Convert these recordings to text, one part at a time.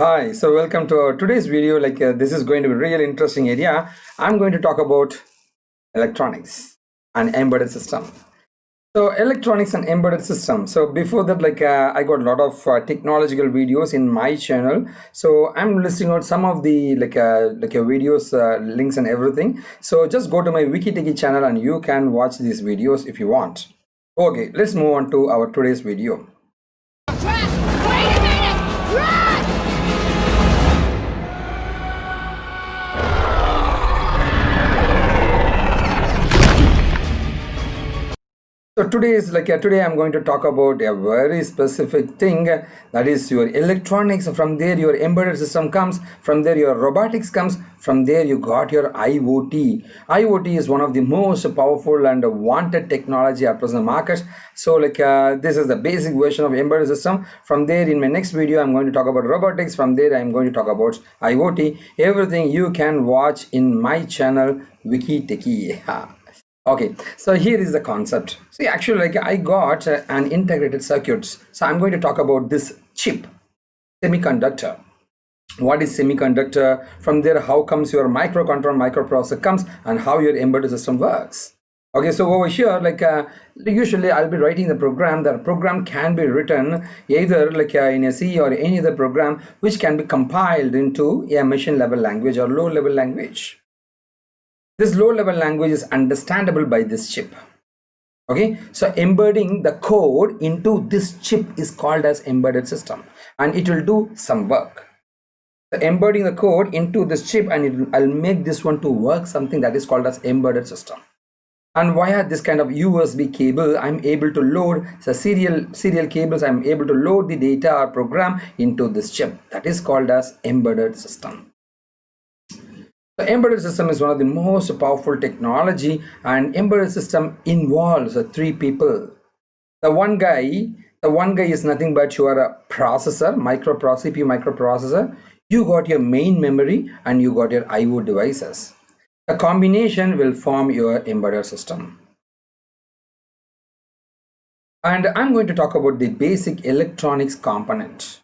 Hi, so welcome to our today's video. This is going to be a really interesting area. I'm going to talk about electronics and embedded system. So electronics and embedded system. So before that, I got a lot of technological videos in my channel. So I'm listing out some of the videos, links and everything. So just go to my Wikitechy channel and you can watch these videos if you want. Okay, let's move on to our today's video. So today I'm going to talk about a very specific thing, that is your electronics. From there your embedded system comes, from there your robotics comes, from there you got your IoT. IoT is one of the most powerful and wanted technology at present market. So this is the basic version of embedded system. From there in my next video I'm going to talk about robotics. From there I'm going to talk about IoT. Everything you can watch in my channel Wikitechy. Okay, so here is the concept. See, actually, I got an integrated circuits. So I'm going to talk about this chip, semiconductor. What is semiconductor? From there, how comes your microcontroller, microprocessor comes, and how your embedded system works. Okay, so over here, usually I'll be writing the program. The program can be written either in a C or any other program, which can be compiled into a machine level language or low level language. This low level language is understandable by this chip. Okay, so embedding the code into this chip is called as embedded system, and it will do some work. So embedding the code into this chip, and I'll make this one to work, something that is called as embedded system. And via this kind of USB cable, I'm able to load the serial cables. I'm able to load the data or program into this chip. That is called as embedded system. The embedded system is one of the most powerful technology, and embedded system involves three people. The one guy is nothing but your processor, CPU microprocessor. You got your main memory and you got your IO devices. The combination will form your embedded system. And I'm going to talk about the basic electronics component.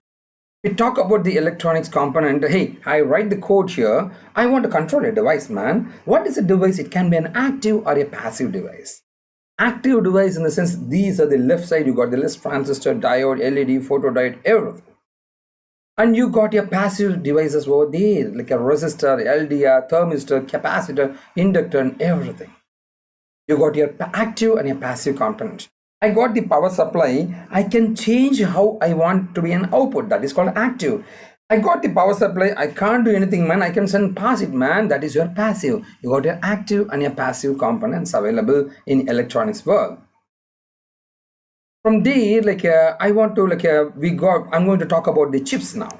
We talk about the electronics component. Hey, I write the code here. I want to control a device, man. What is a device? It can be an active or a passive device. Active device in the sense, these are the left side. You got the list, transistor, diode, LED, photodiode, everything. And you got your passive devices over there, like a resistor, LDR, thermistor, capacitor, inductor, and everything. You got your active and your passive component. I got the power supply. I can change how I want to be an output. That is called active. I got the power supply. I can't do anything, man. I can send pass it, man. That is your passive. You got your active and your passive components available in electronics world. From there, I'm going to talk about the chips now.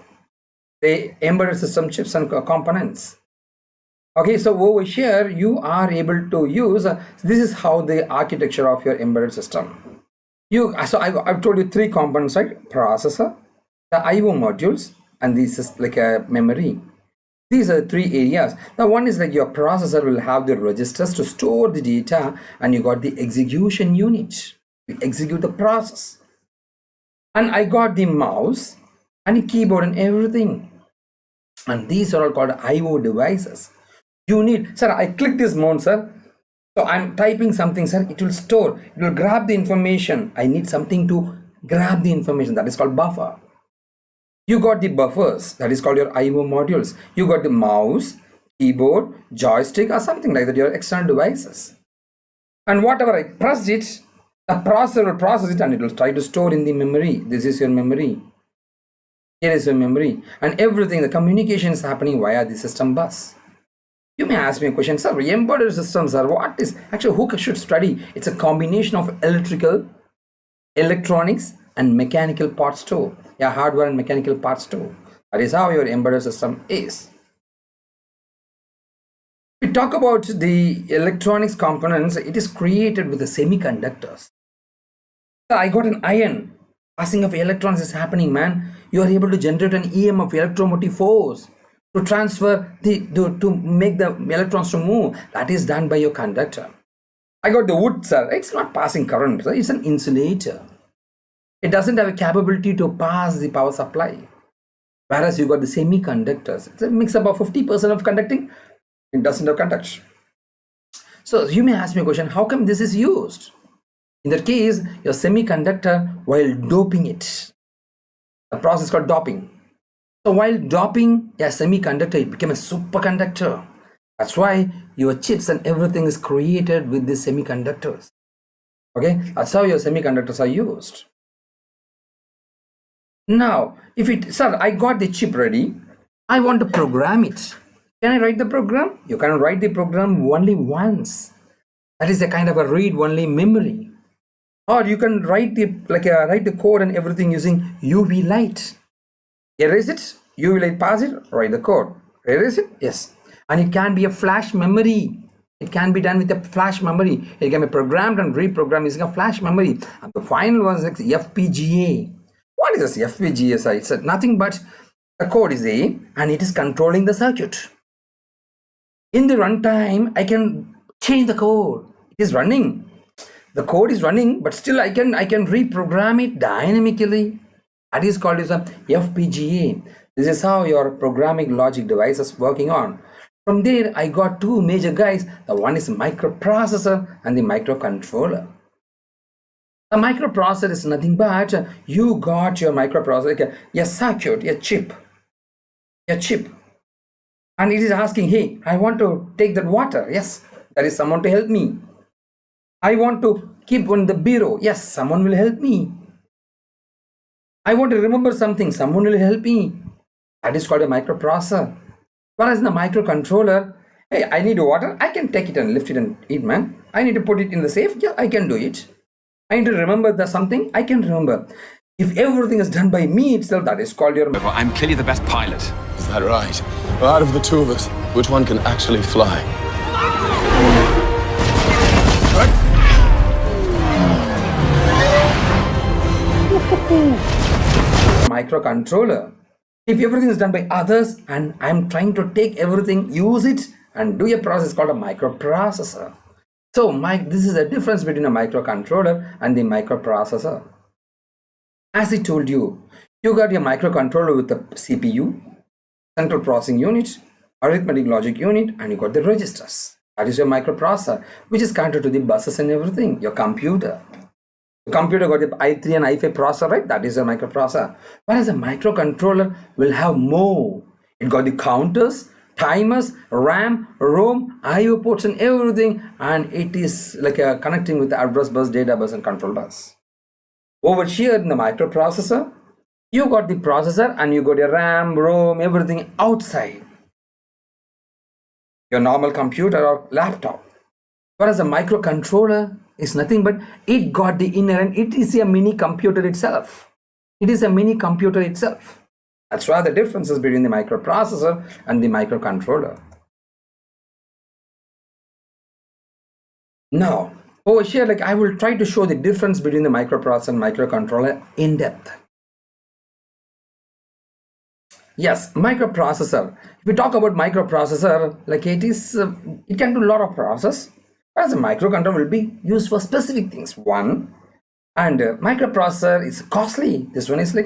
The embedded system chips and components. Okay, so over here you are able to use this is how the architecture of your embedded system. I've told you three components, right? Processor, the IO modules, and this is like a memory. These are the three areas. Now one is like your processor will have the registers to store the data, and you got the execution unit to execute the process. And I got the mouse and the keyboard and everything. And these are all called IO devices. You need, sir, I click this mode, sir. So I'm typing something, sir. It will store, it will grab the information. I need something to grab the information. That is called buffer. You got the buffers. That is called your IO modules. You got the mouse, keyboard, joystick, or something like that, your external devices. And whatever I press it, the processor will process it and it will try to store in the memory. This is your memory. Here is your memory. And everything, the communication is happening via the system bus. You may ask me a question, sir, embedded systems are what is, actually who should study? It's a combination of electrical, electronics, and mechanical parts too. Yeah, hardware and mechanical parts too. That is how your embedded system is. We talk about the electronics components. It is created with the semiconductors. I got an iron. Passing of electrons is happening, man. You are able to generate an EMF, electromotive force, to transfer to make the electrons to move. That is done by your conductor. I got the wood, sir. It's not passing current, sir. It's an insulator. It doesn't have a capability to pass the power supply. Whereas you got the semiconductors. It's a mix up of 50% of conducting, it doesn't have conduct. So you may ask me a question, how come this is used? In that case, your semiconductor, while doping it, a process called doping. So while doping a semiconductor, it became a superconductor. That's why your chips and everything is created with these semiconductors. Okay, that's how your semiconductors are used. Now, sir, I got the chip ready. I want to program it. Can I write the program? You can write the program only once. That is a kind of a read-only memory. Or you can write the code and everything using UV light. Erase it, UV light pass it, write the code. Erase it, yes. And it can be a flash memory. It can be done with a flash memory. It can be programmed and reprogrammed using a flash memory. And the final one is like FPGA. What is this FPGA? It's nothing but the code is A and it is controlling the circuit. In the runtime, I can change the code. It is running. The code is running, but still I can reprogram it dynamically. That is called as a FPGA. This is how your programming logic device is working on. From there, I got two major guys. The one is microprocessor and the microcontroller. A microprocessor is nothing but you got your microprocessor, a circuit, a chip, and it is asking, hey, I want to take that water. Yes, there is someone to help me. I want to keep on the bureau. Yes, someone will help me. I want to remember something. Someone will help me. That is called a microprocessor. Whereas in the microcontroller, hey, I need water. I can take it and lift it and eat, man. I need to put it in the safe. Yeah, I can do it. I need to remember something. I can remember. If everything is done by me itself, that is called your... I'm clearly the best pilot. Is that right? Well, out of the two of us, which one can actually fly? Microcontroller. If everything is done by others and I'm trying to take everything, use it and do a process called a microprocessor. So this is the difference between a microcontroller and the microprocessor. As I told you, you got your microcontroller with the CPU, central processing unit, arithmetic logic unit, and you got the registers. That is your microprocessor, which is connected to the buses and everything, your computer. The computer got the i3 and i5 processor, right? That is a microprocessor. Whereas a microcontroller will have more. It got the counters, timers, RAM, ROM, IO ports and everything, and it is like connecting with the address bus, data bus and control bus. Over here in the microprocessor, you got the processor and you got your RAM, ROM, everything outside your normal computer or laptop. Whereas a microcontroller is nothing but it got the inherent, it is a mini computer itself. It is a mini computer itself. That's why the differences between the microprocessor and the microcontroller. Now, over here, I will try to show the difference between the microprocessor and microcontroller in depth. Yes, microprocessor. If we talk about microprocessor, it can do a lot of process. Whereas a microcontroller will be used for specific things. One, and microprocessor is costly. This one is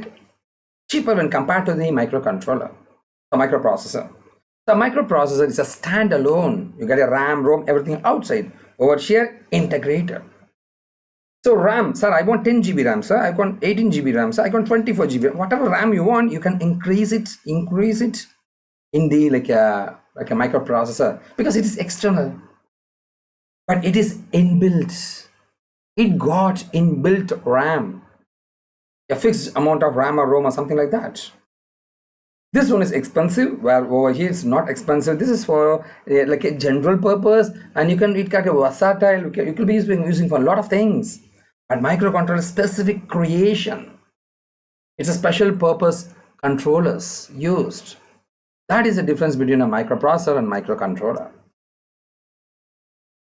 cheaper when compared to the microcontroller, the microprocessor. The microprocessor is a standalone. You get a RAM, ROM, everything outside. Over here, integrated. So RAM, sir, I want 10 GB RAM, sir. I want 18 GB RAM, sir. I want 24 GB. Whatever RAM you want, you can increase it in the like a microprocessor because it is external. But it is inbuilt. It got inbuilt RAM, a fixed amount of RAM or ROM or something like that. This one is expensive, where over here it's not expensive. This is for a general purpose, and it can be versatile. You could be using for a lot of things. But microcontroller specific creation. It's a special purpose controllers used. That is the difference between a microprocessor and microcontroller.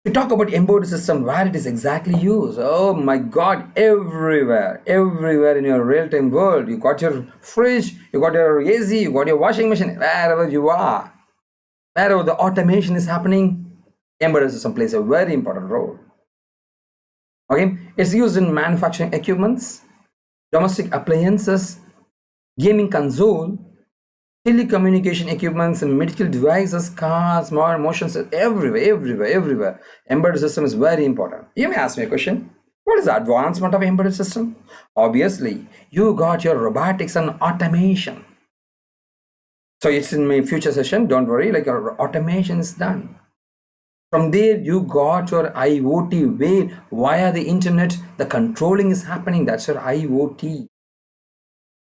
We talk about embedded system, where it is exactly used. Oh my God, everywhere in your real-time world. You got your fridge, you got your AC, you got your washing machine, wherever you are. Wherever the automation is happening, embedded system plays a very important role. Okay, it's used in manufacturing equipments, domestic appliances, gaming console, telecommunication equipments, medical devices, cars, motion sensors, everywhere. Embedded system is very important. You may ask me a question. What is the advancement of embedded system? Obviously, you got your robotics and automation. So it's in my future session. Don't worry, like your automation is done. From there, you got your IoT, where via the internet, the controlling is happening. That's your IoT.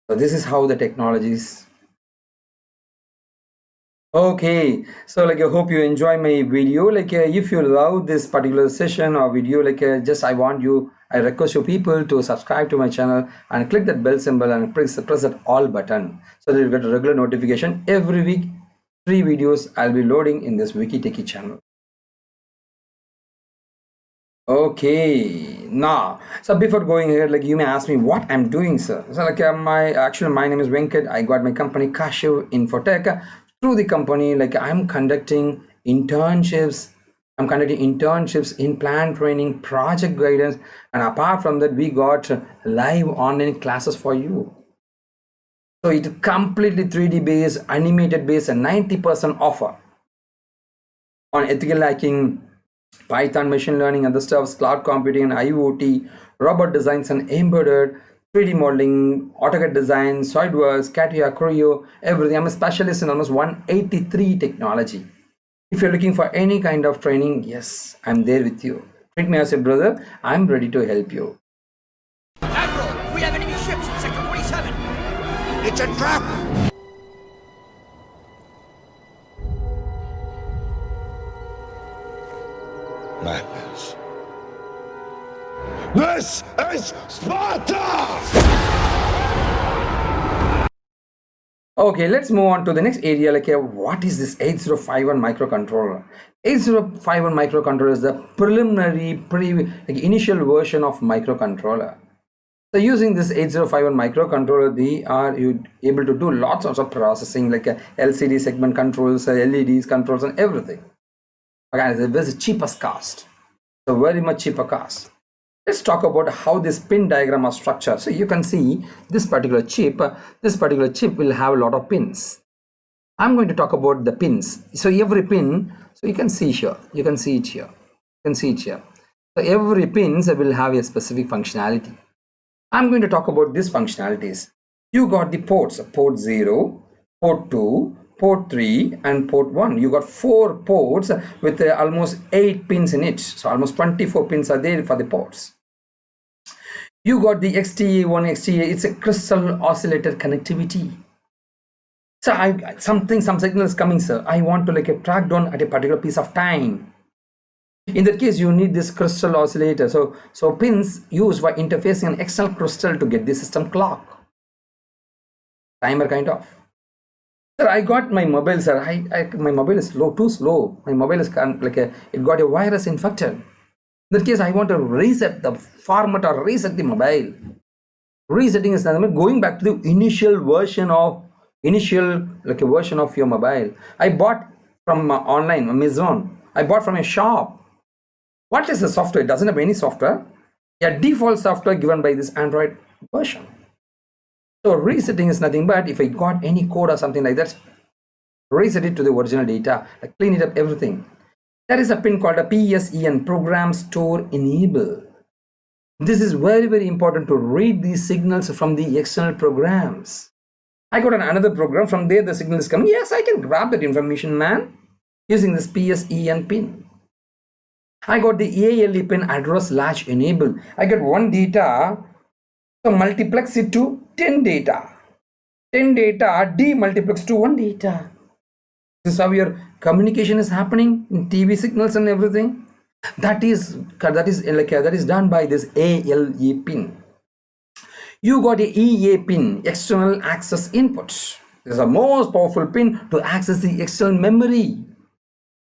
So this is how the technology is. Okay, so like I hope you enjoy my video. Like if you love this particular session or video, like I request you people to subscribe to my channel and click that bell symbol and press that all button, so that you get a regular notification every week. 3 videos I'll be loading in this Wikitechy channel. Okay, now, so before going here, like you may ask me what I'm doing, sir. So like my name is Venkat. I got my company Kashiv Infotech. Through the company, like I'm conducting internships in plant training, project guidance, and apart from that, we got live online classes for you. So it's completely 3D based, animated based, and 90% offer on ethical hacking, Python, machine learning, other stuff, cloud computing and IoT, robot designs and embedded, 3D modeling, AutoCAD design, SolidWorks, CATIA, Creo, everything. I'm a specialist in almost 183 technology. If you're looking for any kind of training, yes, I'm there with you. Treat me as a brother. I'm ready to help you. Admiral, we have enemy ships in Sector 47. It's a trap. Madness. This is Sparta! Okay, let's move on to the next area. Like, what is this 8051 microcontroller? 8051 microcontroller is the preliminary, initial version of microcontroller. So using this 8051 microcontroller, they are able to do lots of processing, like LCD segment controls, LEDs controls, and everything. Okay, this is cheapest cost. So very much cheaper cost. Let's talk about how this pin diagram is structured. So you can see this particular chip will have a lot of pins. I'm going to talk about the pins. So every pin, so you can see here, you can see it here. So every pin will have a specific functionality. I'm going to talk about these functionalities. You got the ports, port 0, port 2, port 3 and port 1. You got 4 ports with almost 8 pins in it. So almost 24 pins are there for the ports. You got the XTA1, XTA, it's a crystal oscillator connectivity. So some signal is coming, sir. I want to like track down at a particular piece of time. In that case, you need this crystal oscillator. So pins used for interfacing an external crystal to get the system clock. Timer kind of. Sir, I got my mobile, sir. My mobile is too slow. My mobile is it got a virus infected. In that case, I want to reset the format or reset the mobile. Resetting is going back to the initial version of your mobile. I bought from online, Amazon. I bought from a shop. What is the software? It doesn't have any software. A default software given by this Android version. So resetting is nothing but if I got any code or something like that, reset it to the original data, like clean it up, everything. There is a pin called a PSEN, Program Store Enable. This is very important to read these signals from the external programs. I got another program, from there the signal is coming. Yes, I can grab that information, man, using this PSEN pin. I got the ALE pin, address latch enable. I got one data, so multiplex it to 10 data. 10 data demultiplex to 1 data. This is how your communication is happening in TV signals and everything. That is done by this ALE pin. You got a EA pin, external access input. This is the most powerful pin to access the external memory.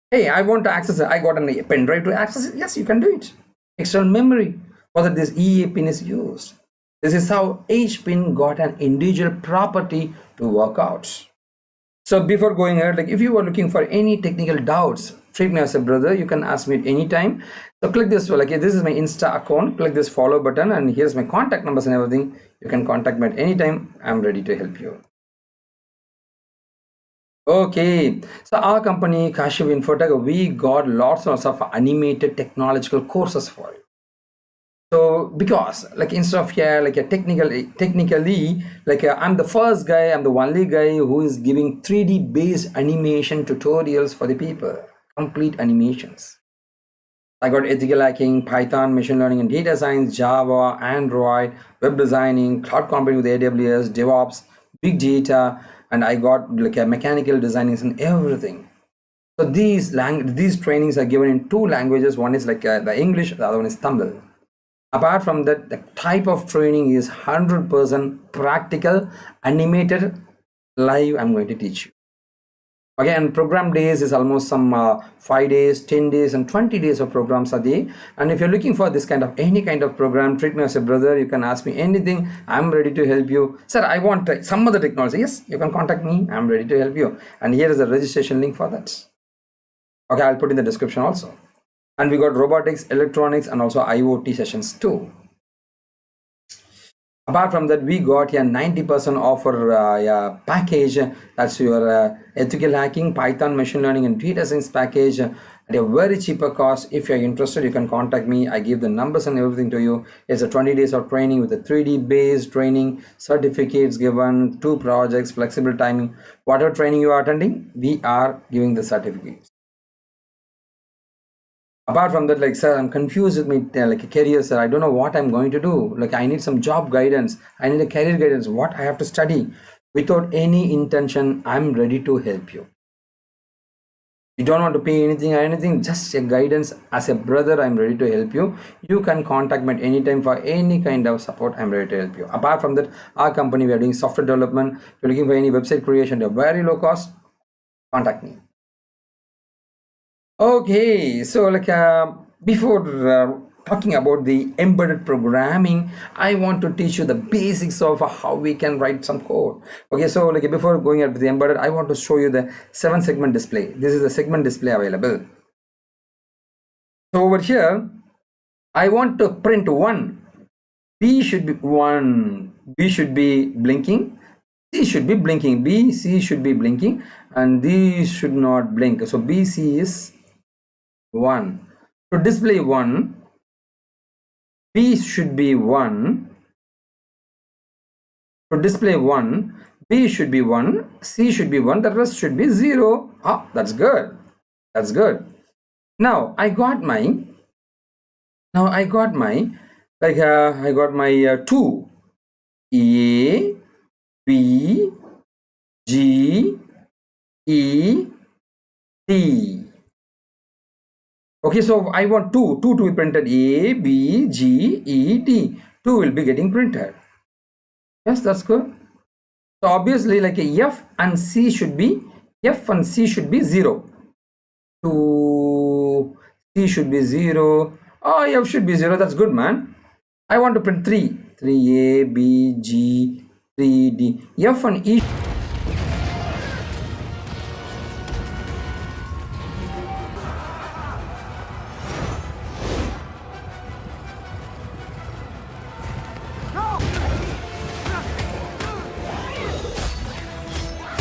Hey, I want to access it. I got a pen drive to access it. Yes, you can do it. External memory. For that, this EA pin is used. This is how each pin got an individual property to work out. So before going ahead, like if you are looking for any technical doubts, treat me as a brother. You can ask me at any time. So click this, like this is my Insta account. Click this follow button and here's my contact numbers and everything. You can contact me at any time. I'm ready to help you. Okay, so our company Kashiv Infotech, we got lots of animated technological courses for it. So because like instead of here like a technically like I'm the first guy, I'm the only guy who is giving 3D based animation tutorials for the people, complete animations. I got ethical hacking, Python, machine learning and data science, Java, Android, web designing, cloud computing with AWS, DevOps, big data, and I got like a mechanical designing and everything. So these trainings are given in two languages. One is like the English, the other one is Tamil. Apart from that, the type of training is 100% practical, animated, live. I'm going to teach you. Again, program days is almost some 5 days, 10 days, and 20 days of programs a day. And if you're looking for this kind of any kind of program, treat me as a brother. You can ask me anything. I'm ready to help you. Sir, I want some other technology. Yes, you can contact me. I'm ready to help you. And here is the registration link for that. Okay, I'll put in the description also. And we got robotics, electronics, and also IoT sessions too. Apart from that, we got a 90% offer package. That's your ethical hacking, Python, machine learning, and data science package at a very cheaper cost. If you're interested, you can contact me. I give the numbers and everything to you. It's a 20 days of training with a 3D based training, certificates given, 2 projects, flexible timing. Whatever training you are attending, we are giving the certificates. Apart from that, like, sir, I'm confused with my like a career, sir. I don't know what I'm going to do. Like, I need some job guidance. I need a career guidance. What I have to study. Without any intention, I'm ready to help you. You don't want to pay anything or anything, just a guidance. As a brother, I'm ready to help you. You can contact me at any time for any kind of support. I'm ready to help you. Apart from that, our company, we are doing software development. If you're looking for any website creation at a very low cost, contact me. Okay, so like before talking about the embedded programming, I want to teach you the basics of how we can write some code. Okay, so like before going at the embedded, I want to show you the 7-segment display. This is the segment display available. So over here, I want to print 1. B should be 1. B should be blinking. C should be blinking. B, C should be blinking, and D should not blink. So B, C is 1. To display 1, B should be 1. To display 1, B should be 1, C should be 1, the rest should be 0. Ah, that's good. That's good. Now I got my I got my 2 A, B, G, E, D. Okay, so I want 2 to be printed. A, B, G, E, D. 2 will be getting printed. Yes, that's good. So obviously, like a F and C should be 0. 2, C should be 0. Oh, F should be 0. That's good, man. I want to print 3. 3A, B, G, 3D. F and E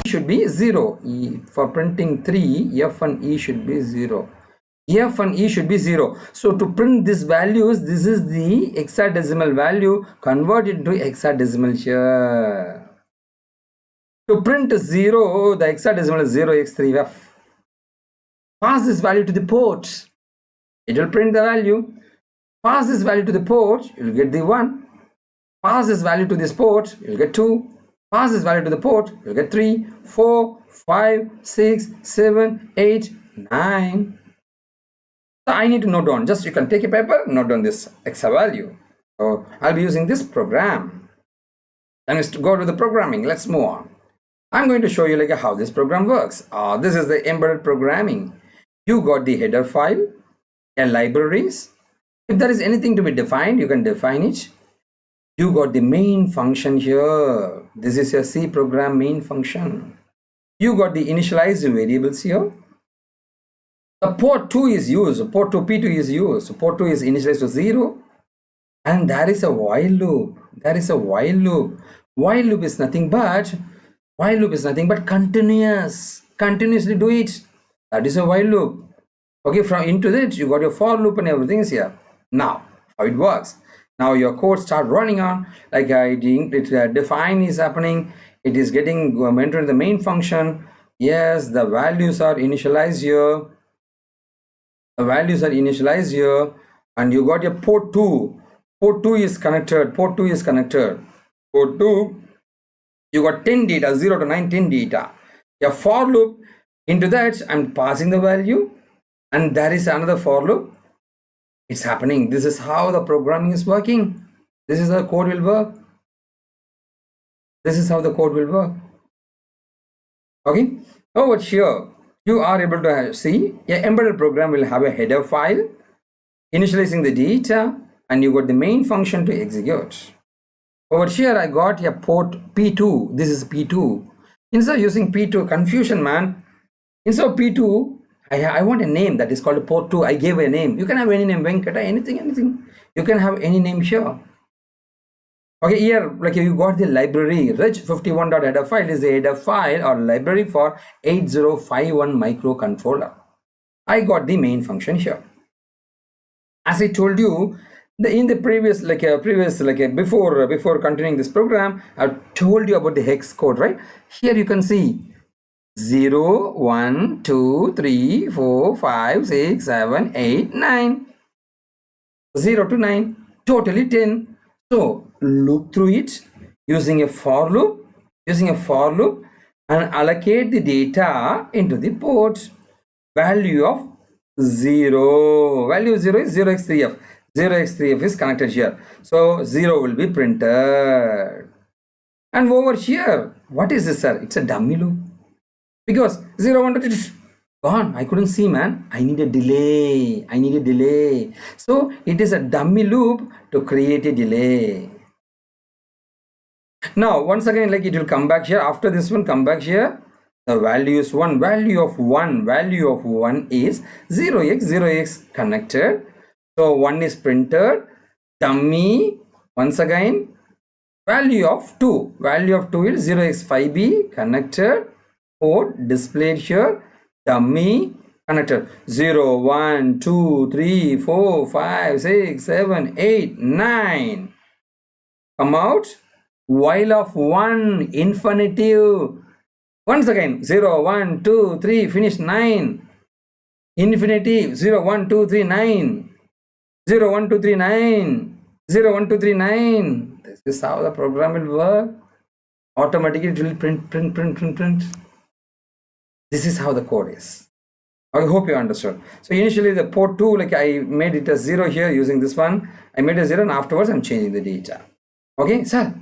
should be 0. For printing 3, F and E should be 0. F and E should be 0. So to print these values, this is the hexadecimal value. Convert it to hexadecimal here. To print 0, the hexadecimal is 0x3f. Pass this value to the port. It will print the value. Pass this value to the port, you will get the 1. Pass this value to this port, you will get 2. Pass this value to the port, you'll get 3, 4, 5, 6, 7, 8, 9. So I need to note down. Just you can take a paper, note down this hexa value. So I'll be using this program. And let's go to the programming. Let's move on. I'm going to show you like how this program works. This is the embedded programming. You got the header file and libraries. If there is anything to be defined, you can define it. You got the main function here. This is your C program main function. You got the initialized variables here. The port 2 is used. Port 2 P2 is used. So port 2 is initialized to 0. And there is a while loop. There is a while loop. While loop is nothing but continuous. continuously do it. That is a while loop. Okay, from into that you got your for loop and everything is here. Now how it works, now your code start running on, like define is happening, it is getting entered the main function. Yes, the values are initialized here, and you got your port 2. Port 2 is connected, port 2, you got 10 data, 0 to 9, 10 data. Your for loop, into that I'm passing the value, and there is another for loop. It's happening. This is how the programming is working. This is how the code will work. Okay, over here you are able to see a embedded program will have a header file initializing the data, and you got the main function to execute. Over here I got a port P2. This is P2. Instead of using P2, confusion, man. Instead of P2, I want a name that is called port 2. I gave a name. You can have any name, Venkata, anything. You can have any name here. Okay, here like you got the library reg51.header file is the header file or library for 8051 microcontroller. I got the main function here. As I told you, in the previous before continuing this program, I told you about the hex code, right? Here you can see 0, 1, 2, 3, 4, 5, 6, 7, 8, 9. 0 to 9, totally 10. So loop through it using a for loop, and allocate the data into the port. Value of 0. Value of 0 is 0x3f. 0x3f is connected here. So 0 will be printed. And over here, what is this, sir? It's a dummy loop. Because 0, 1, 2, 3, gone. I couldn't see, man. I need a delay. So it is a dummy loop to create a delay. Now, once again, like it will come back here. After this one, come back here. The value is 1. Value of 1 is 0x connected. So 1 is printed. Dummy. Once again, value of 2 is 0x5b connected. Port displayed here, dummy connected. 0, 1, 2, 3, 4, 5, 6, 7, 8, 9. Come out. While of 1, infinitive. Once again, 0, 1, 2, 3, finish 9. Infinitive, 0, 1, 2, 3, 9. 0, 1, 2, 3, 9. 0, 1, 2, 3, 9. This is how the program will work. Automatically it will print. This is how the code is. I hope you understood. So initially the port 2, like I made it a 0 here using this one. I made a 0 and afterwards I'm changing the data. Okay, sir,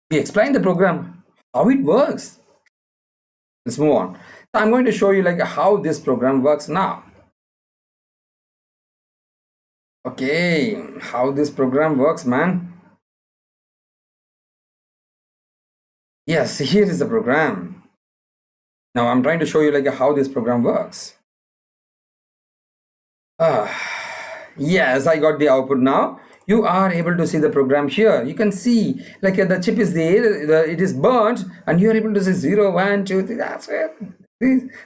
we explained the program, how it works. Let's move on. So I'm going to show you like how this program works now. Okay, how this program works, man. Yes, here is the program. Now I'm trying to show you like how this program works. Yes, I got the output now. You are able to see the program here. You can see like the chip is there, it is burnt, and you are able to see 0, 1, 2, 3. That's it.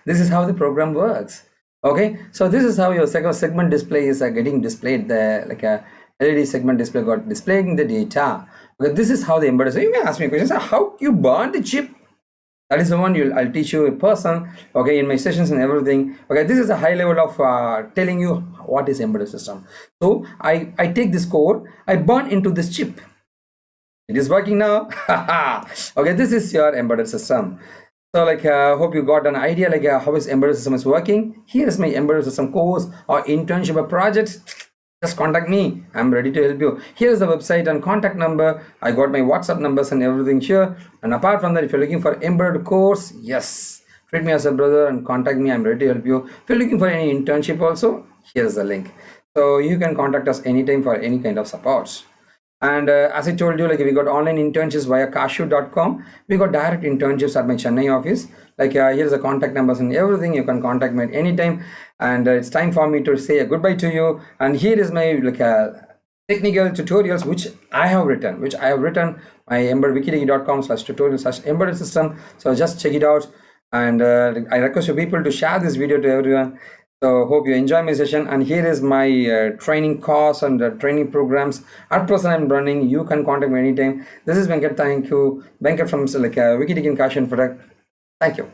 This is how the program works. Okay, so this is how your segment display is getting displayed there, like a LED segment display got displaying the data. Okay, this is how the embedded. So you may ask me questions. How you burn the chip? That is the one I'll teach you in person, okay, in my sessions and everything. Okay, this is a high level of telling you what is embedded system. So I take this code, I burn into this chip. It is working now. Okay, this is your embedded system. So like hope you got an idea like how is embedded system is working. Here is my embedded system course or internship or project. Just contact me. I'm ready to help you. Here's the website and contact number. I got my WhatsApp numbers and everything here. And apart from that, if you're looking for embedded course, yes, treat me as a brother and contact me. I'm ready to help you. If you're looking for any internship also, here's the link. So you can contact us anytime for any kind of support. And as I told you, like we got online internships via cashew.com. We got direct internships at my Chennai office. Like here's the contact numbers and everything. You can contact me at any time. And it's time for me to say a goodbye to you. And here is my like technical tutorials which I have written. My wikitechy.com/tutorial/embedded system. So just check it out. And I request you people to share this video to everyone. So hope you enjoy my session. And here is my training course and training programs. At present, I'm running. You can contact me anytime. This is Venkat. Thank you. Venkat from Wikitechy and Kashan for that. Thank you.